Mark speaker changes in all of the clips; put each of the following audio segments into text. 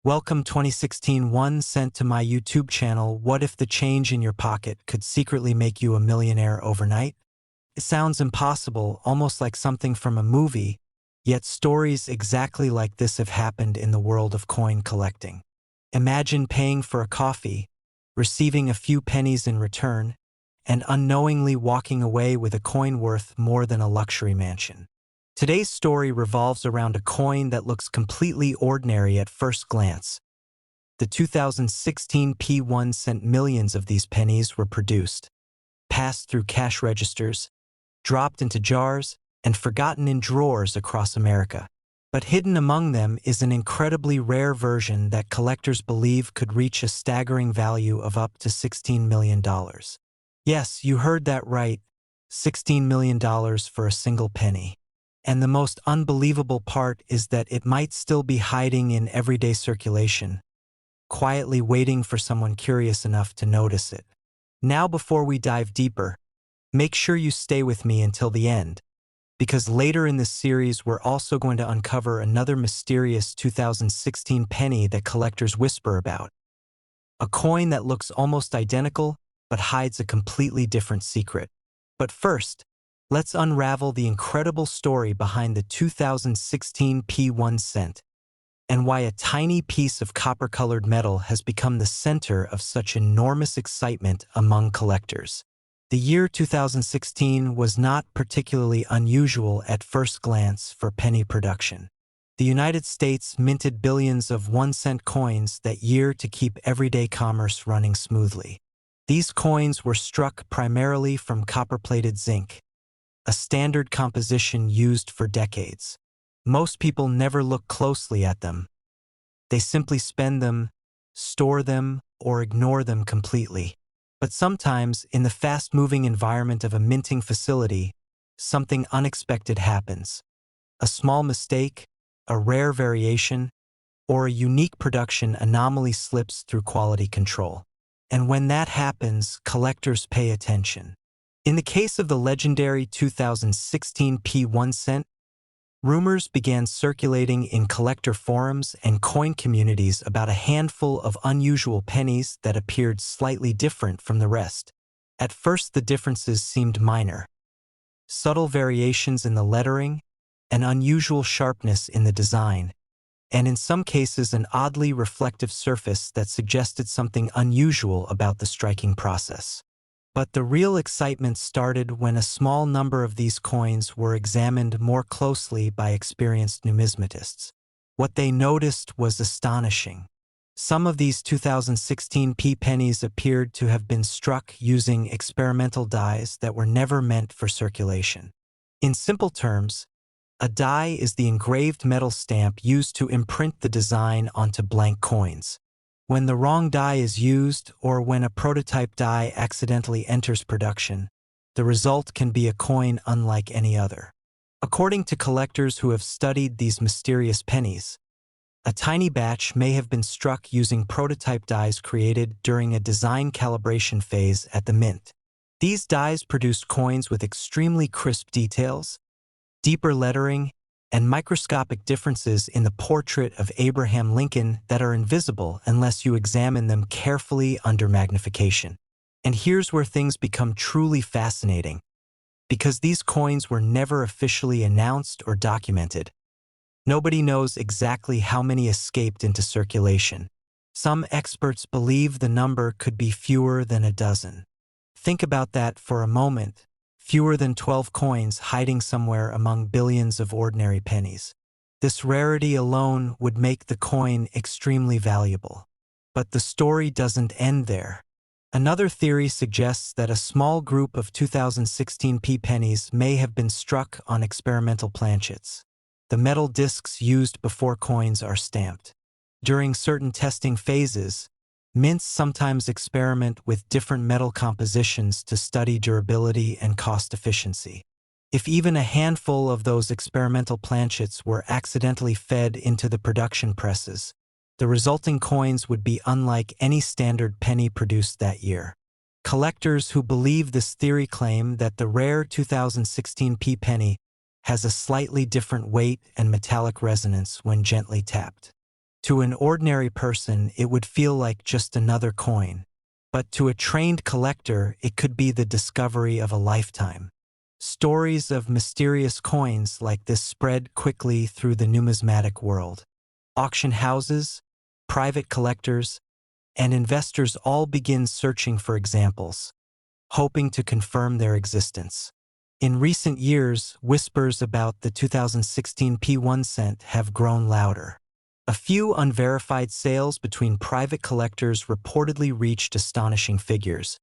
Speaker 1: Welcome 2016 1 cent to my YouTube channel. What if the change in your pocket could secretly make you a millionaire overnight? It sounds impossible, almost like something from a movie, yet stories exactly like this have happened in the world of coin collecting. Imagine paying for a coffee, receiving a few pennies in return, and unknowingly walking away with a coin worth more than a luxury mansion. Today's story revolves around a coin that looks completely ordinary at first glance. The 2016 P1 cent. Millions of these pennies were produced, passed through cash registers, dropped into jars, and forgotten in drawers across America. But hidden among them is an incredibly rare version that collectors believe could reach a staggering value of up to $16 million. Yes, you heard that right, $16 million for a single penny. And the most unbelievable part is that it might still be hiding in everyday circulation, quietly waiting for someone curious enough to notice it. Now, before we dive deeper, make sure you stay with me until the end, because later in this series we're also going to uncover another mysterious 2016 penny that collectors whisper about. A coin that looks almost identical but hides a completely different secret. But first, let's unravel the incredible story behind the 2016 P1 cent and why a tiny piece of copper-colored metal has become the center of such enormous excitement among collectors. The year 2016 was not particularly unusual at first glance for penny production. The United States minted billions of 1-cent coins that year to keep everyday commerce running smoothly. These coins were struck primarily from copper-plated zinc, a standard composition used for decades. Most people never look closely at them. They simply spend them, store them, or ignore them completely. But sometimes, in the fast-moving environment of a minting facility, something unexpected happens. A small mistake, a rare variation, or a unique production anomaly slips through quality control. And when that happens, collectors pay attention. In the case of the legendary 2016 P1 cent, rumors began circulating in collector forums and coin communities about a handful of unusual pennies that appeared slightly different from the rest. At first, the differences seemed minor. Subtle variations in the lettering, an unusual sharpness in the design, and in some cases an oddly reflective surface that suggested something unusual about the striking process. But the real excitement started when a small number of these coins were examined more closely by experienced numismatists. What they noticed was astonishing. Some of these 2016 P pennies appeared to have been struck using experimental dies that were never meant for circulation. In simple terms, a die is the engraved metal stamp used to imprint the design onto blank coins. When the wrong die is used, or when a prototype die accidentally enters production, the result can be a coin unlike any other. According to collectors who have studied these mysterious pennies, a tiny batch may have been struck using prototype dies created during a design calibration phase at the mint. These dies produced coins with extremely crisp details, deeper lettering, and microscopic differences in the portrait of Abraham Lincoln that are invisible unless you examine them carefully under magnification. And here's where things become truly fascinating. Because these coins were never officially announced or documented, nobody knows exactly how many escaped into circulation. Some experts believe the number could be fewer than a dozen. Think about that for a moment. Fewer than 12 coins hiding somewhere among billions of ordinary pennies. This rarity alone would make the coin extremely valuable. But the story doesn't end there. Another theory suggests that a small group of 2016 P pennies may have been struck on experimental planchets, the metal discs used before coins are stamped. During certain testing phases, mints sometimes experiment with different metal compositions to study durability and cost efficiency. If even a handful of those experimental planchets were accidentally fed into the production presses, the resulting coins would be unlike any standard penny produced that year. Collectors who believe this theory claim that the rare 2016 P penny has a slightly different weight and metallic resonance when gently tapped. To an ordinary person, it would feel like just another coin. But to a trained collector, it could be the discovery of a lifetime. Stories of mysterious coins like this spread quickly through the numismatic world. Auction houses, private collectors, and investors all begin searching for examples, hoping to confirm their existence. In recent years, whispers about the 2016 P1 cent have grown louder. A few unverified sales between private collectors reportedly reached astonishing figures,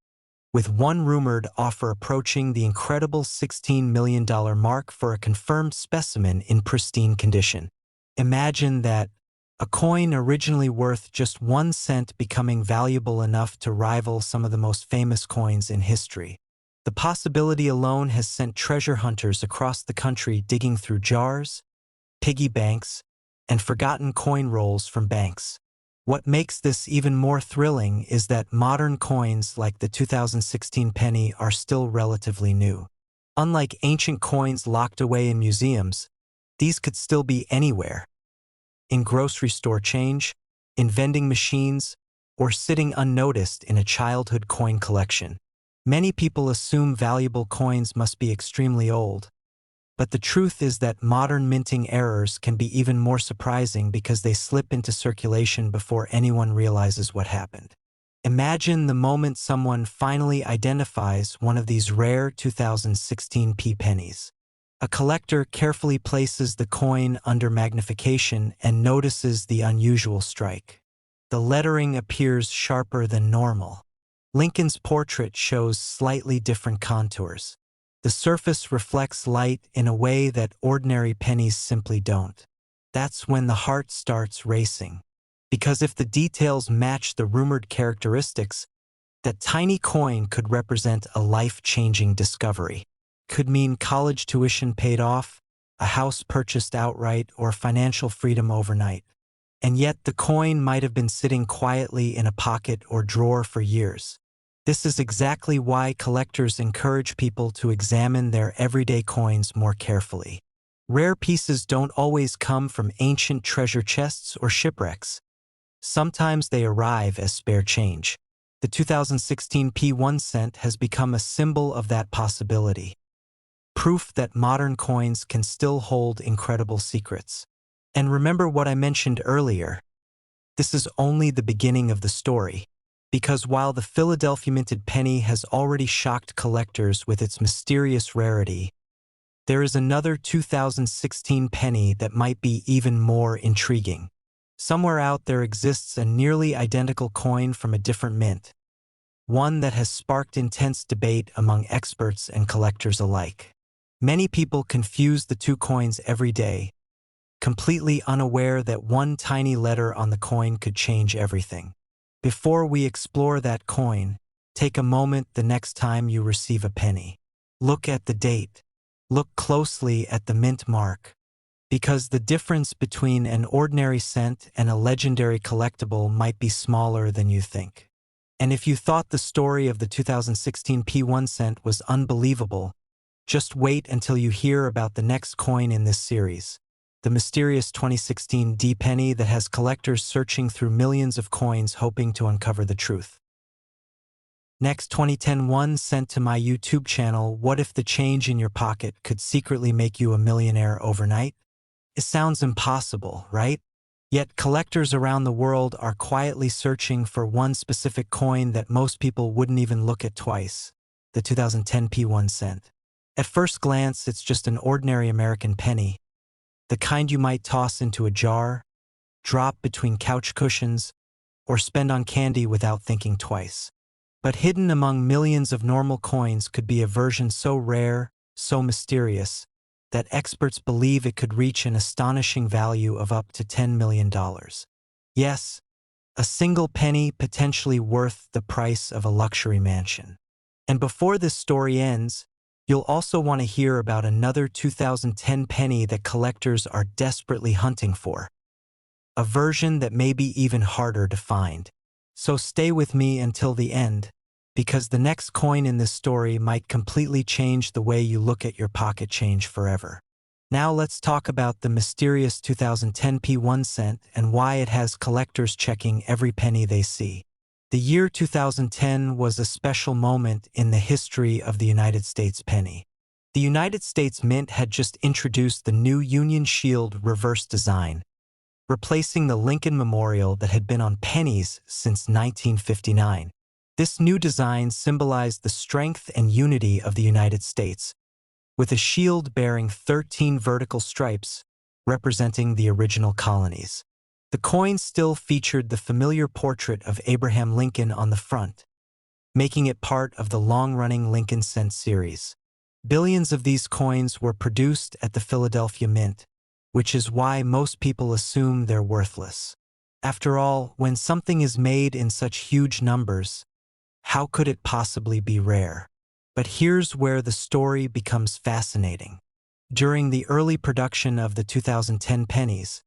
Speaker 1: with one rumored offer approaching the incredible $16 million mark for a confirmed specimen in pristine condition. Imagine that, a coin originally worth just 1 cent becoming valuable enough to rival some of the most famous coins in history. The possibility alone has sent treasure hunters across the country digging through jars, piggy banks, and forgotten coin rolls from banks. What makes this even more thrilling is that modern coins like the 2016 penny are still relatively new. Unlike ancient coins locked away in museums, these could still be anywhere. In grocery store change, in vending machines, or sitting unnoticed in a childhood coin collection. Many people assume valuable coins must be extremely old. But the truth is that modern minting errors can be even more surprising because they slip into circulation before anyone realizes what happened. Imagine the moment someone finally identifies one of these rare 2016 p pennies. A collector carefully places the coin under magnification and notices the unusual strike. The lettering appears sharper than normal. Lincoln's portrait shows slightly different contours. The surface reflects light in a way that ordinary pennies simply don't. That's when the heart starts racing. Because if the details match the rumored characteristics, that tiny coin could represent a life-changing discovery. Could mean college tuition paid off, a house purchased outright, or financial freedom overnight. And yet the coin might have been sitting quietly in a pocket or drawer for years. This is exactly why collectors encourage people to examine their everyday coins more carefully. Rare pieces don't always come from ancient treasure chests or shipwrecks. Sometimes they arrive as spare change. The 2016 P1 cent has become a symbol of that possibility. Proof that modern coins can still hold incredible secrets. And remember what I mentioned earlier. This is only the beginning of the story. Because while the Philadelphia minted penny has already shocked collectors with its mysterious rarity, there is another 2016 penny that might be even more intriguing. Somewhere out there exists a nearly identical coin from a different mint, one that has sparked intense debate among experts and collectors alike. Many people confuse the two coins every day, completely unaware that one tiny letter on the coin could change everything. Before we explore that coin, take a moment the next time you receive a penny. Look at the date. Look closely at the mint mark. Because the difference between an ordinary cent and a legendary collectible might be smaller than you think. And if you thought the story of the 2016 P1 cent was unbelievable, just wait until you hear about the next coin in this series. The mysterious 2016 D penny that has collectors searching through millions of coins hoping to uncover the truth. Next, 2010 1 cent to my YouTube channel. What if the change in your pocket could secretly make you a millionaire overnight? It sounds impossible, right? Yet collectors around the world are quietly searching for one specific coin that most people wouldn't even look at twice, the 2010 P1 cent. At first glance, it's just an ordinary American penny, the kind you might toss into a jar, drop between couch cushions, or spend on candy without thinking twice. But hidden among millions of normal coins could be a version so rare, so mysterious, that experts believe it could reach an astonishing value of up to $10 million. Yes, a single penny potentially worth the price of a luxury mansion. And before this story ends, you'll also want to hear about another 2010 penny that collectors are desperately hunting for. A version that may be even harder to find. So stay with me until the end, because the next coin in this story might completely change the way you look at your pocket change forever. Now let's talk about the mysterious 2010 P1 cent and why it has collectors checking every penny they see. The year 2010 was a special moment in the history of the United States penny. The United States Mint had just introduced the new Union Shield reverse design, replacing the Lincoln Memorial that had been on pennies since 1959. This new design symbolized the strength and unity of the United States, with a shield bearing 13 vertical stripes representing the original colonies. The coin still featured the familiar portrait of Abraham Lincoln on the front, making it part of the long-running Lincoln Cent series. Billions of these coins were produced at the Philadelphia Mint, which is why most people assume they're worthless. After all, when something is made in such huge numbers, how could it possibly be rare? But here's where the story becomes fascinating. During the early production of the 2010 pennies,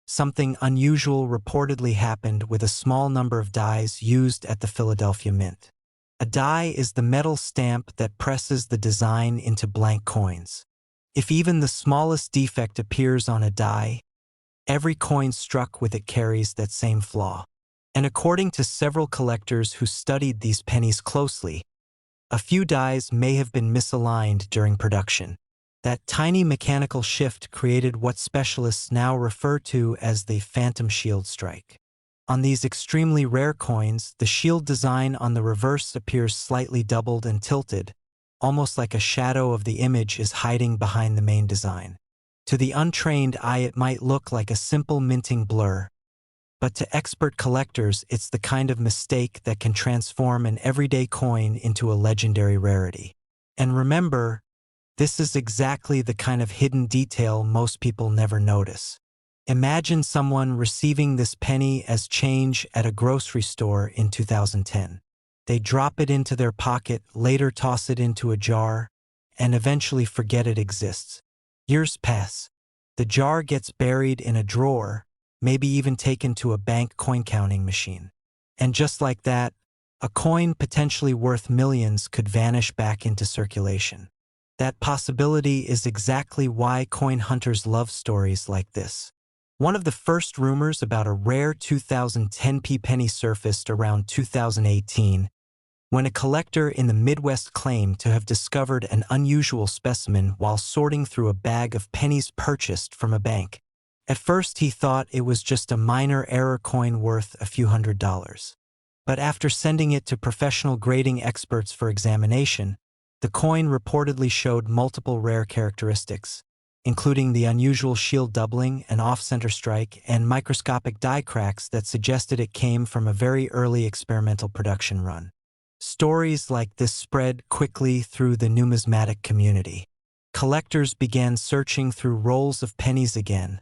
Speaker 1: something unusual reportedly happened with a small number of dies used at the Philadelphia Mint. A die is the metal stamp that presses the design into blank coins. If even the smallest defect appears on a die, every coin struck with it carries that same flaw. And according to several collectors who studied these pennies closely, a few dies may have been misaligned during production. That tiny mechanical shift created what specialists now refer to as the phantom shield strike. On these extremely rare coins, the shield design on the reverse appears slightly doubled and tilted, almost like a shadow of the image is hiding behind the main design. To the untrained eye, it might look like a simple minting blur, but to expert collectors, it's the kind of mistake that can transform an everyday coin into a legendary rarity. And remember, this is exactly the kind of hidden detail most people never notice. Imagine someone receiving this penny as change at a grocery store in 2010. They drop it into their pocket, later toss it into a jar, and eventually forget it exists. Years pass. The jar gets buried in a drawer, maybe even taken to a bank coin-counting machine. And just like that, a coin potentially worth millions could vanish back into circulation. That possibility is exactly why coin hunters love stories like this. One of the first rumors about a rare 2010 penny surfaced around 2018, when a collector in the Midwest claimed to have discovered an unusual specimen while sorting through a bag of pennies purchased from a bank. At first, he thought it was just a minor error coin worth a few $100s. But after sending it to professional grading experts for examination, the coin reportedly showed multiple rare characteristics, including the unusual shield doubling, an off-center strike, and microscopic die cracks that suggested it came from a very early experimental production run. Stories like this spread quickly through the numismatic community. Collectors began searching through rolls of pennies again,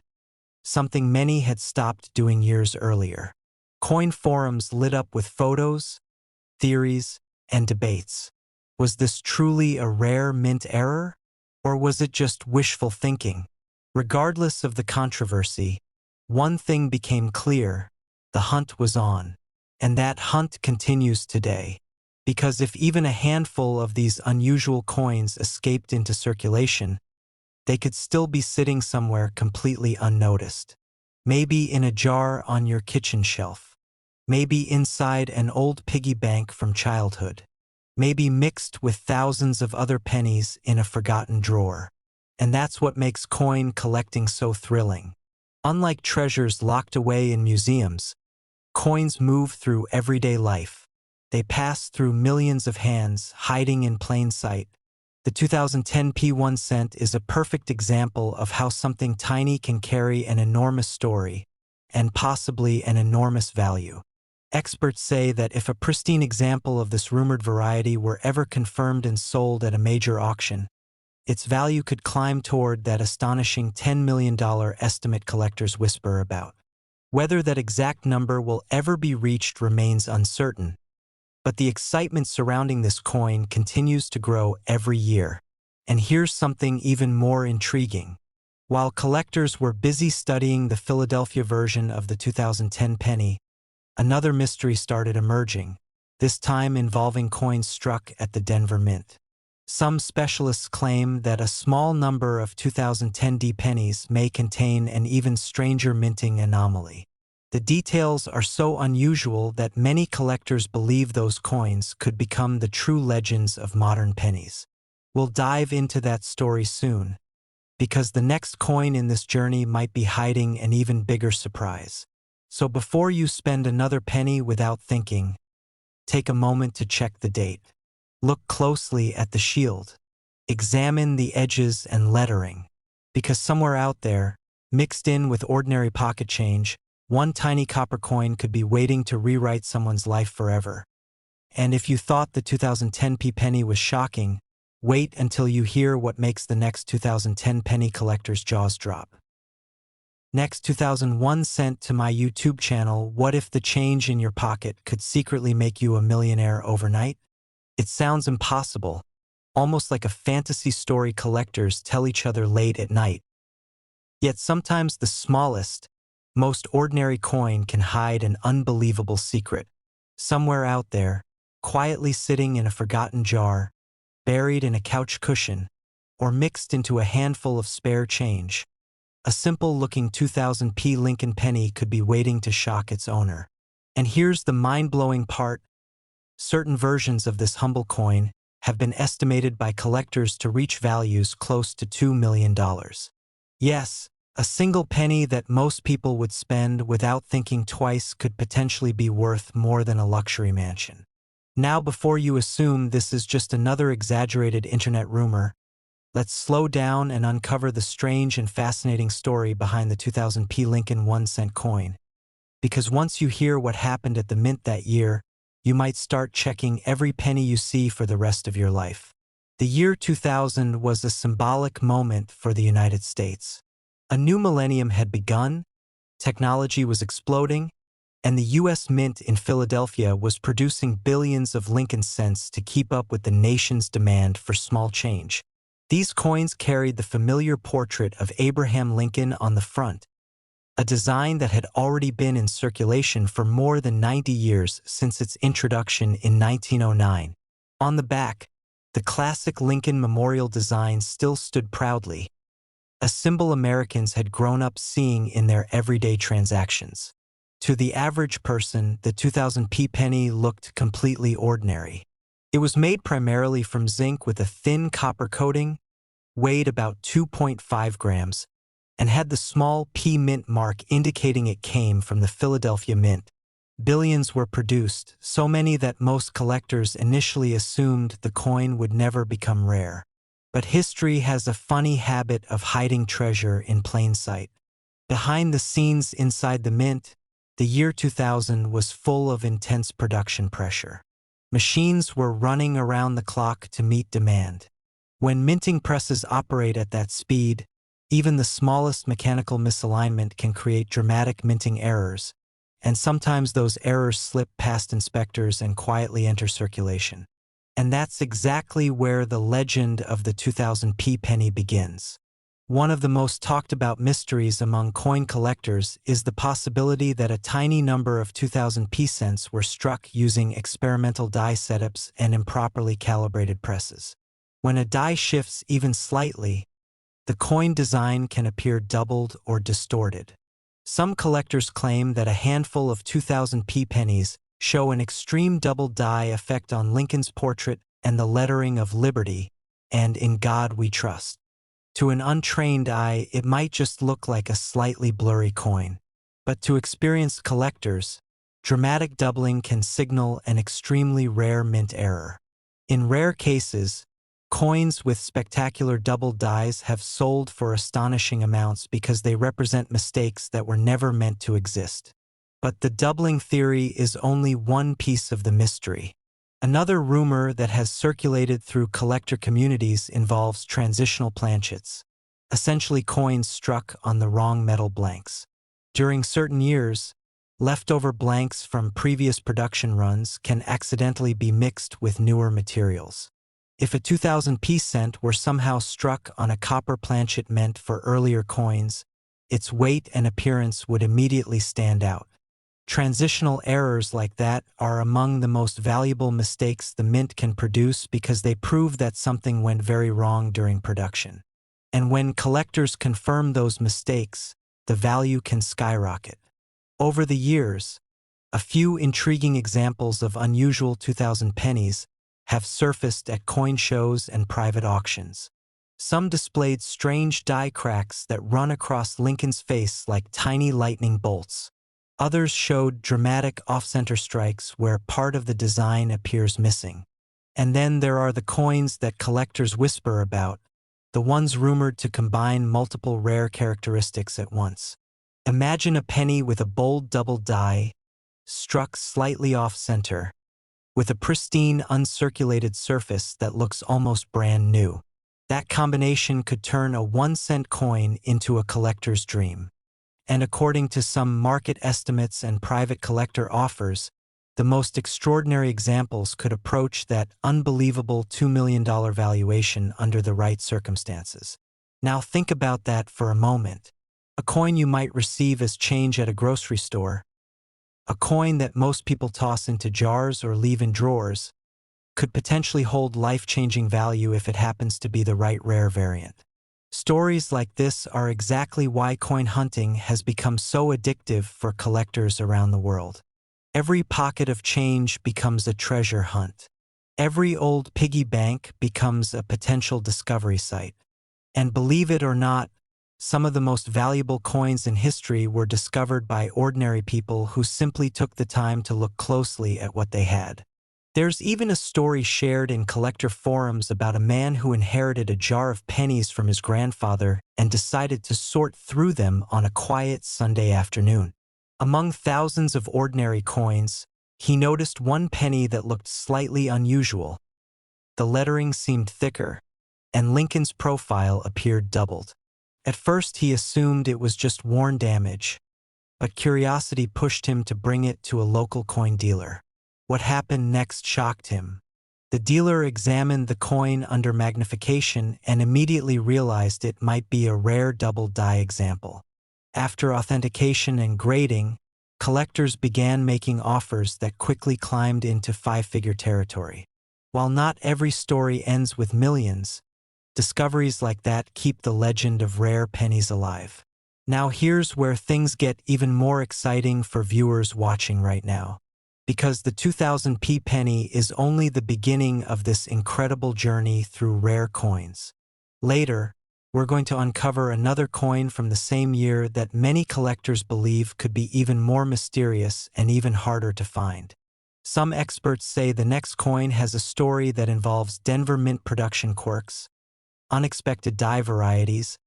Speaker 1: something many had stopped doing years earlier. Coin forums lit up with photos, theories, and debates. Was this truly a rare mint error, or was it just wishful thinking? Regardless of the controversy, one thing became clear: the hunt was on. And that hunt continues today. Because if even a handful of these unusual coins escaped into circulation, they could still be sitting somewhere completely unnoticed. Maybe in a jar on your kitchen shelf. Maybe inside an old piggy bank from childhood. Maybe mixed with thousands of other pennies in a forgotten drawer. And that's what makes coin collecting so thrilling. Unlike treasures locked away in museums, coins move through everyday life. They pass through millions of hands, hiding in plain sight. The 2010 P1 cent is a perfect example of how something tiny can carry an enormous story, and possibly an enormous value. Experts say that if a pristine example of this rumored variety were ever confirmed and sold at a major auction, its value could climb toward that astonishing $10 million estimate collectors whisper about. Whether that exact number will ever be reached remains uncertain, but the excitement surrounding this coin continues to grow every year. And here's something even more intriguing. While collectors were busy studying the Philadelphia version of the 2010 penny, another mystery started emerging, this time involving coins struck at the Denver Mint. Some specialists claim that a small number of 2010 pennies may contain an even stranger minting anomaly. The details are so unusual that many collectors believe those coins could become the true legends of modern pennies. We'll dive into that story soon, because the next coin in this journey might be hiding an even bigger surprise. So before you spend another penny without thinking, take a moment to check the date. Look closely at the shield. Examine the edges and lettering, because somewhere out there, mixed in with ordinary pocket change, one tiny copper coin could be waiting to rewrite someone's life forever. And if you thought the 2010 penny was shocking, wait until you hear what makes the next 2010 penny collector's jaws drop. Next, 2001 sent to my YouTube channel, what if the change in your pocket could secretly make you a millionaire overnight? It sounds impossible, almost like a fantasy story collectors tell each other late at night. Yet sometimes the smallest, most ordinary coin can hide an unbelievable secret. Somewhere out there, quietly sitting in a forgotten jar, buried in a couch cushion, or mixed into a handful of spare change, a simple-looking 2000 Lincoln penny could be waiting to shock its owner. And here's the mind-blowing part. Certain versions of this humble coin have been estimated by collectors to reach values close to $2 million. Yes, a single penny that most people would spend without thinking twice could potentially be worth more than a luxury mansion. Now, before you assume this is just another exaggerated internet rumor, let's slow down and uncover the strange and fascinating story behind the 2000 Lincoln 1-cent coin. Because once you hear what happened at the mint that year, you might start checking every penny you see for the rest of your life. The year 2000 was a symbolic moment for the United States. A new millennium had begun, technology was exploding, and the U.S. Mint in Philadelphia was producing billions of Lincoln cents to keep up with the nation's demand for small change. These coins carried the familiar portrait of Abraham Lincoln on the front, a design that had already been in circulation for more than 90 years since its introduction in 1909. On the back, the classic Lincoln Memorial design still stood proudly, a symbol Americans had grown up seeing in their everyday transactions. To the average person, the 2000 penny looked completely ordinary. It was made primarily from zinc with a thin copper coating, weighed about 2.5 grams, and had the small P mint mark indicating it came from the Philadelphia Mint. Billions were produced, so many that most collectors initially assumed the coin would never become rare. But history has a funny habit of hiding treasure in plain sight. Behind the scenes inside the mint, the year 2000 was full of intense production pressure. Machines were running around the clock to meet demand. When minting presses operate at that speed, even the smallest mechanical misalignment can create dramatic minting errors, and sometimes those errors slip past inspectors and quietly enter circulation. And that's exactly where the legend of the 2000 penny begins. One of the most talked about mysteries among coin collectors is the possibility that a tiny number of 2000 cents were struck using experimental die setups and improperly calibrated presses. When a die shifts even slightly, the coin design can appear doubled or distorted. Some collectors claim that a handful of 2000 pennies show an extreme double die effect on Lincoln's portrait and the lettering of Liberty and In God We Trust. To an untrained eye, it might just look like a slightly blurry coin. But to experienced collectors, dramatic doubling can signal an extremely rare mint error. In rare cases, coins with spectacular double dies have sold for astonishing amounts because they represent mistakes that were never meant to exist. But the doubling theory is only one piece of the mystery. Another rumor that has circulated through collector communities involves transitional planchets, essentially coins struck on the wrong metal blanks. During certain years, leftover blanks from previous production runs can accidentally be mixed with newer materials. If a 2000 cent were somehow struck on a copper planchet meant for earlier coins, its weight and appearance would immediately stand out. Transitional errors like that are among the most valuable mistakes the mint can produce because they prove that something went very wrong during production. And when collectors confirm those mistakes, the value can skyrocket. Over the years, a few intriguing examples of unusual 2000 pennies have surfaced at coin shows and private auctions. Some displayed strange die cracks that run across Lincoln's face like tiny lightning bolts. Others showed dramatic off-center strikes where part of the design appears missing. And then there are the coins that collectors whisper about, the ones rumored to combine multiple rare characteristics at once. Imagine a penny with a bold double die, struck slightly off-center, with a pristine uncirculated surface that looks almost brand new. That combination could turn a 1-cent coin into a collector's dream. And according to some market estimates and private collector offers, the most extraordinary examples could approach that unbelievable $2 million valuation under the right circumstances. Now think about that for a moment. A coin you might receive as change at a grocery store, a coin that most people toss into jars or leave in drawers, could potentially hold life-changing value if it happens to be the right rare variant. Stories like this are exactly why coin hunting has become so addictive for collectors around the world. Every pocket of change becomes a treasure hunt. Every old piggy bank becomes a potential discovery site. And believe it or not, some of the most valuable coins in history were discovered by ordinary people who simply took the time to look closely at what they had. There's even a story shared in collector forums about a man who inherited a jar of pennies from his grandfather and decided to sort through them on a quiet Sunday afternoon. Among thousands of ordinary coins, he noticed one penny that looked slightly unusual. The lettering seemed thicker, and Lincoln's profile appeared doubled. At first he assumed it was just worn damage, but curiosity pushed him to bring it to a local coin dealer. What happened next shocked him. The dealer examined the coin under magnification and immediately realized it might be a rare double die example. After authentication and grading, collectors began making offers that quickly climbed into five-figure territory. While not every story ends with millions, discoveries like that keep the legend of rare pennies alive. Now here's where things get even more exciting for viewers watching right now. Because the 2000p penny is only the beginning of this incredible journey through rare coins. Later, we're going to uncover another coin from the same year that many collectors believe could be even more mysterious and even harder to find. Some experts say the next coin has a story that involves Denver Mint production quirks, unexpected die varieties,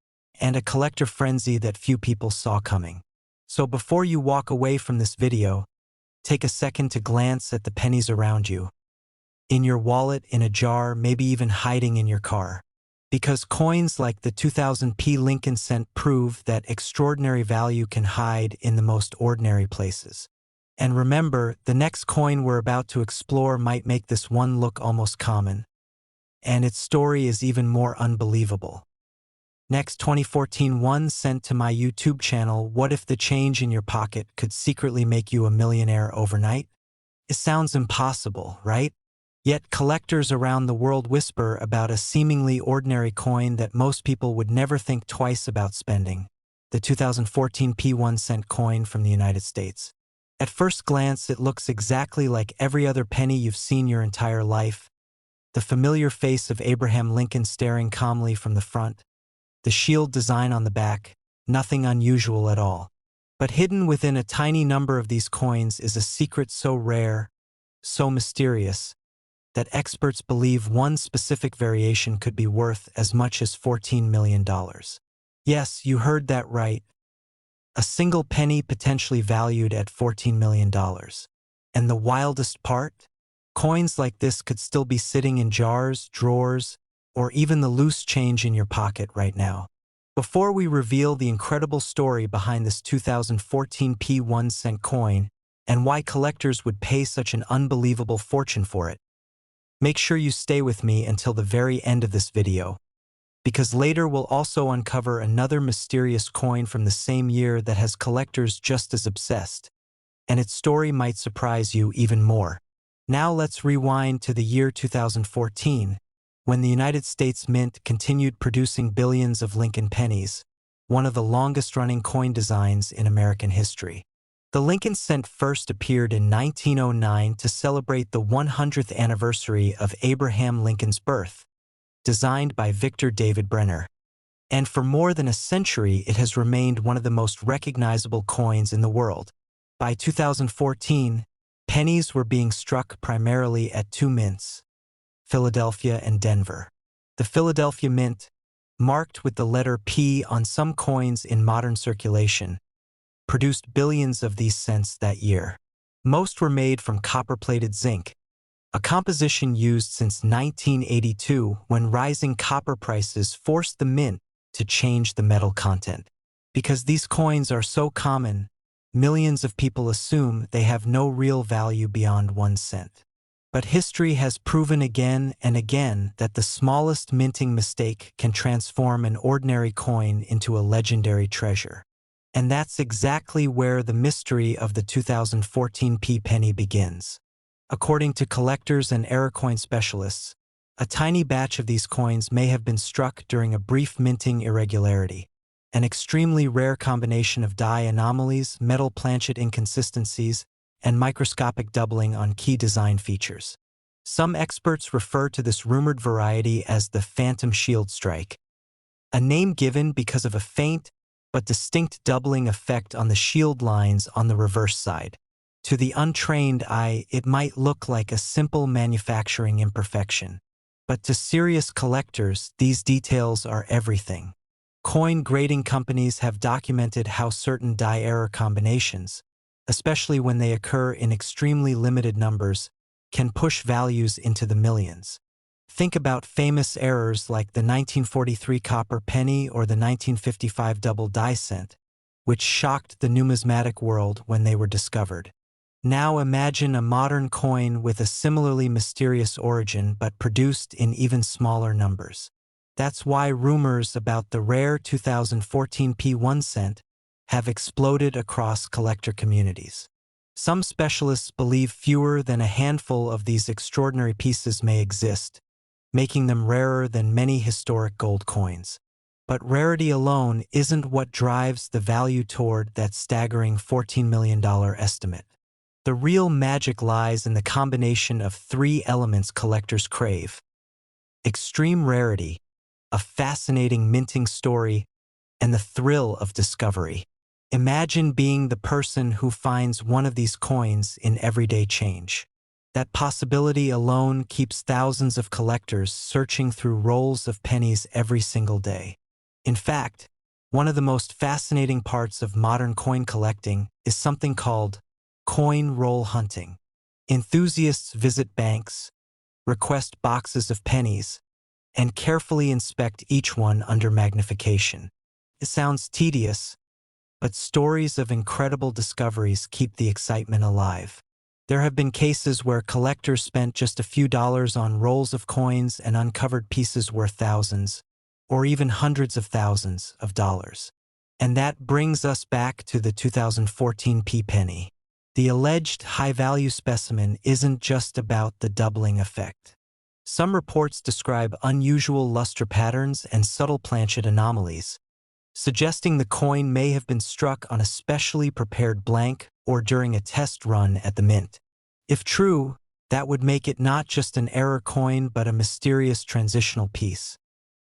Speaker 1: and a collector frenzy that few people saw coming. So before you walk away from this video, take a second to glance at the pennies around you. In your wallet, in a jar, maybe even hiding in your car. Because coins like the 2000p Lincoln cent prove that extraordinary value can hide in the most ordinary places. And remember, the next coin we're about to explore might make this one look almost common. And its story is even more unbelievable. Next, 2014 1 cent to my YouTube channel. What if the change in your pocket could secretly make you a millionaire overnight? It sounds impossible, right? Yet collectors around the world whisper about a seemingly ordinary coin that most people would never think twice about spending. The 2014 P1 cent coin from the United States. At first glance, it looks exactly like every other penny you've seen your entire life. The familiar face of Abraham Lincoln staring calmly from the front. The shield design on the back, nothing unusual at all. But hidden within a tiny number of these coins is a secret so rare, so mysterious, that experts believe one specific variation could be worth as much as $14 million. Yes, you heard that right. A single penny potentially valued at $14 million. And the wildest part? Coins like this could still be sitting in jars, drawers, or even the loose change in your pocket right now. Before we reveal the incredible story behind this 2014 P1 cent coin and why collectors would pay such an unbelievable fortune for it, make sure you stay with me until the very end of this video, because later we'll also uncover another mysterious coin from the same year that has collectors just as obsessed. and its story might surprise you even more. Now let's rewind to the year 2014, when the United States Mint continued producing billions of Lincoln pennies, one of the longest-running coin designs in American history. The Lincoln cent first appeared in 1909 to celebrate the 100th anniversary of Abraham Lincoln's birth, designed by Victor David Brenner. And for more than a century, it has remained one of the most recognizable coins in the world. By 2014, pennies were being struck primarily at two mints, Philadelphia and Denver. The Philadelphia Mint, marked with the letter P on some coins in modern circulation, produced billions of these cents that year. Most were made from copper-plated zinc, a composition used since 1982 when rising copper prices forced the mint to change the metal content. Because these coins are so common, millions of people assume they have no real value beyond 1 cent. But history has proven again and again that the smallest minting mistake can transform an ordinary coin into a legendary treasure. And that's exactly where the mystery of the 2014 P penny begins. According to collectors and error coin specialists, a tiny batch of these coins may have been struck during a brief minting irregularity, an extremely rare combination of die anomalies, metal planchet inconsistencies, and microscopic doubling on key design features. Some experts refer to this rumored variety as the phantom shield strike, a name given because of a faint but distinct doubling effect on the shield lines on the reverse side. To the untrained eye, it might look like a simple manufacturing imperfection, but to serious collectors, these details are everything. Coin grading companies have documented how certain die error combinations, especially when they occur in extremely limited numbers, can push values into the millions. Think about famous errors like the 1943 copper penny or the 1955 double die cent, which shocked the numismatic world when they were discovered. Now imagine a modern coin with a similarly mysterious origin but produced in even smaller numbers. That's why rumors about the rare 2014 P1 cent have exploded across collector communities. Some specialists believe fewer than a handful of these extraordinary pieces may exist, making them rarer than many historic gold coins. But rarity alone isn't what drives the value toward that staggering $14 million estimate. The real magic lies in the combination of three elements collectors crave: extreme rarity, a fascinating minting story, and the thrill of discovery. Imagine being the person who finds one of these coins in everyday change. That possibility alone keeps thousands of collectors searching through rolls of pennies every single day. In fact, one of the most fascinating parts of modern coin collecting is something called coin roll hunting. Enthusiasts visit banks, request boxes of pennies, and carefully inspect each one under magnification. It sounds tedious, but stories of incredible discoveries keep the excitement alive. There have been cases where collectors spent just a few dollars on rolls of coins and uncovered pieces worth thousands, or even hundreds of thousands of dollars. And that brings us back to the 2014 P penny. The alleged high-value specimen isn't just about the doubling effect. Some reports describe unusual luster patterns and subtle planchet anomalies, suggesting the coin may have been struck on a specially prepared blank or during a test run at the mint. If true, that would make it not just an error coin but a mysterious transitional piece,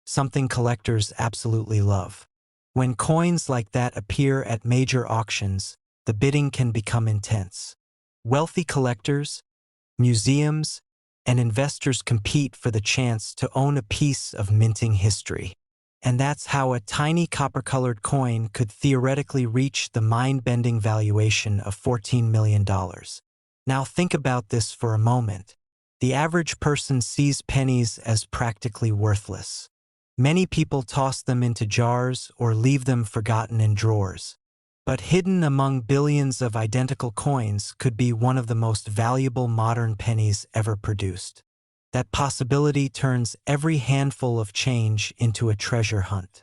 Speaker 1: something collectors absolutely love. When coins like that appear at major auctions, the bidding can become intense. Wealthy collectors, museums, and investors compete for the chance to own a piece of minting history. And that's how a tiny copper-colored coin could theoretically reach the mind-bending valuation of $14 million. Now think about this for a moment. The average person sees pennies as practically worthless. Many people toss them into jars or leave them forgotten in drawers. But hidden among billions of identical coins could be one of the most valuable modern pennies ever produced. That possibility turns every handful of change into a treasure hunt.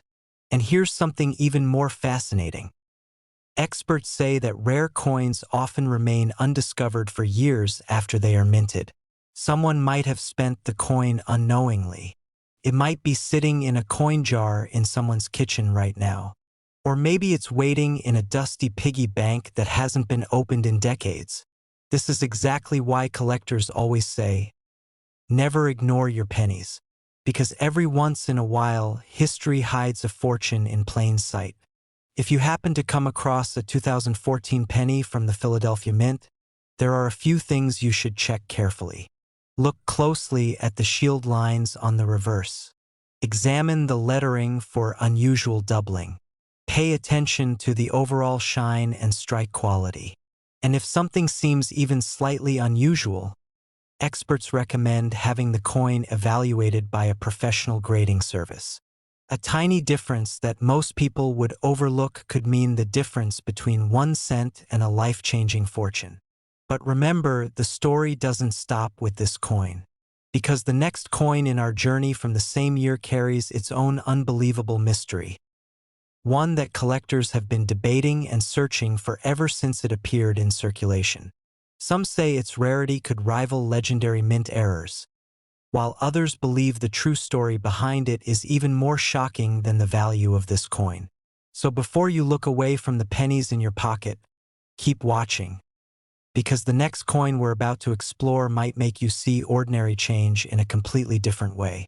Speaker 1: And here's something even more fascinating. Experts say that rare coins often remain undiscovered for years after they are minted. Someone might have spent the coin unknowingly. It might be sitting in a coin jar in someone's kitchen right now. Or maybe it's waiting in a dusty piggy bank that hasn't been opened in decades. This is exactly why collectors always say, never ignore your pennies. Because every once in a while, history hides a fortune in plain sight. If you happen to come across a 2014 penny from the Philadelphia Mint, there are a few things you should check carefully. Look closely at the shield lines on the reverse. Examine the lettering for unusual doubling. Pay attention to the overall shine and strike quality. And if something seems even slightly unusual, experts recommend having the coin evaluated by a professional grading service. A tiny difference that most people would overlook could mean the difference between 1 cent and a life-changing fortune. But remember, the story doesn't stop with this coin. Because the next coin in our journey from the same year carries its own unbelievable mystery. One that collectors have been debating and searching for ever since it appeared in circulation. Some say its rarity could rival legendary mint errors, while others believe the true story behind it is even more shocking than the value of this coin. So before you look away from the pennies in your pocket, keep watching. Because the next coin we're about to explore might make you see ordinary change in a completely different way.